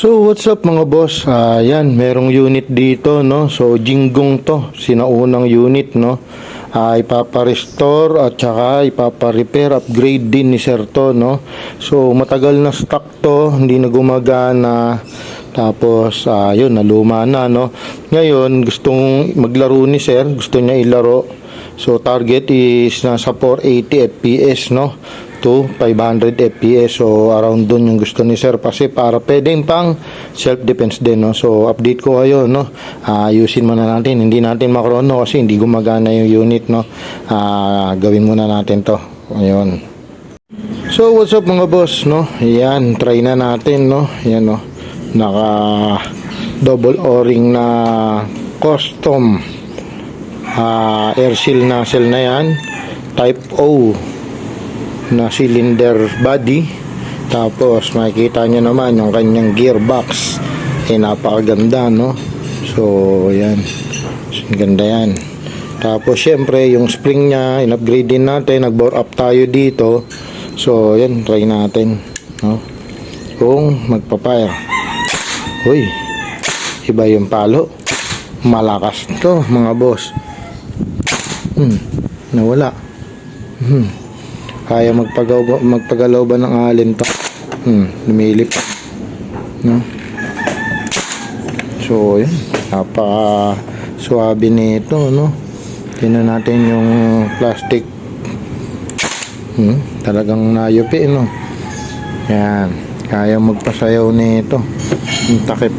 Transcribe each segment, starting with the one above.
So what's up mga boss, yan merong unit dito no. So Jinggong to, sinaunang unit no. Ipapa-restore at saka ipapa-repair, upgrade din ni sir to no. So matagal na stock to, hindi na gumagana. Tapos yun, naluma na no. Ngayon gustong maglaro ni sir, gusto niya ilaro. So target is nasa 480 fps no to 500 fps. So around dun yung gusto ni sir kasi para pwedeng pang self defense din no. So update ko kayo no. Ayusin muna natin, hindi natin makrono kasi hindi gumagana yung unit no. Gawin muna natin to. Ayun. So what's up mga boss no. Yan, try na natin no. Yan no. Naka double o-ring na custom air seal nozzle na yan, type O na cylinder body. Tapos makikita nyo naman yung kanyang gearbox, napakaganda no. So yan, ganda yan. Tapos syempre yung spring nya in-upgrade din natin, nag-bore up tayo dito. So yan, try natin no, kung magpa-fire. Uy, iba yung palo, malakas to mga boss. Nawala. Kaya magpagalaw ba ng alin to? Lumilip no? So yan, napaka-suabe nito no. Tingnan natin yung plastic. Talagang nayupi no. Yan, kaya magpasayaw nito. Yung takip.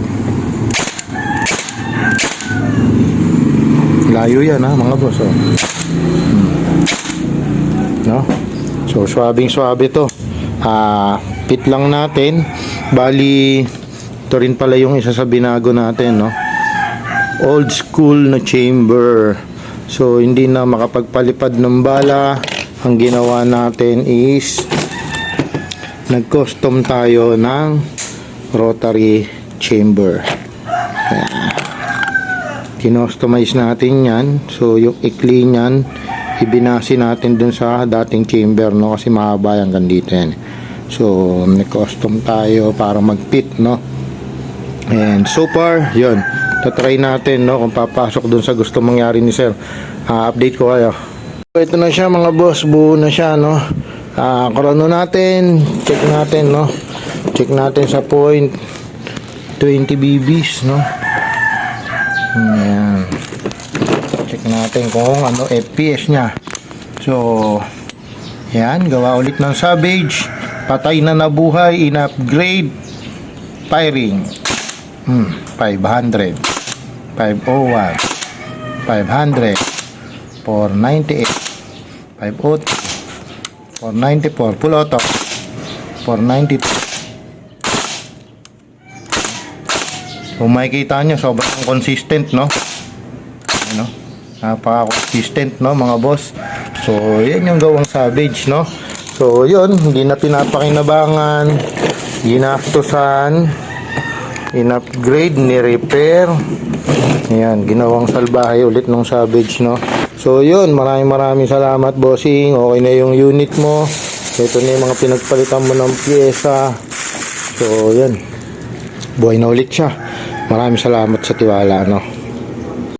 Layo yan mga boss oh. No? So swabing-swabe to. Pit lang natin. Bali ito rin pala yung isa sa binago natin no. Old school na chamber. So hindi na makapagpalipad ng bala. Ang ginawa natin is nag-custom tayo ng rotary chamber. Kinostomize natin yan. So yung ikli nyan ibinasi natin dun sa dating chamber no, kasi mahaba hanggang dito yan. So nag-custom tayo para mag-fit no. And so far yun, tatry natin no kung papasok dun sa gusto mangyari ni sir. Update ko kayo. Ito na siya mga boss, buo na siya no. Krono natin, check natin no. Check natin sa point 20 bbs no. Ayan. Check natin kung ano FPS nya. So yan, gawa ulit ng Savage. Patay na nabuhay, in-upgrade. Firing 500 501 500 498 502 494 full auto 492. Kung makikita nyo, sobrang consistent no. Ano? Napaka-consistent no mga boss. So yan yung gawang Savage no. So yun, hindi na pinapakinabangan, ginastusan, in-upgrade, ni-repair. Ayan, ginawang salbahe ulit ng Savage no. So yun, maraming salamat bossing. Okay na yung unit mo. Ito na yung mga pinagpalitan mo ng pyesa. So yan, buhay na ulit siya. Maraming salamat sa tiwala no.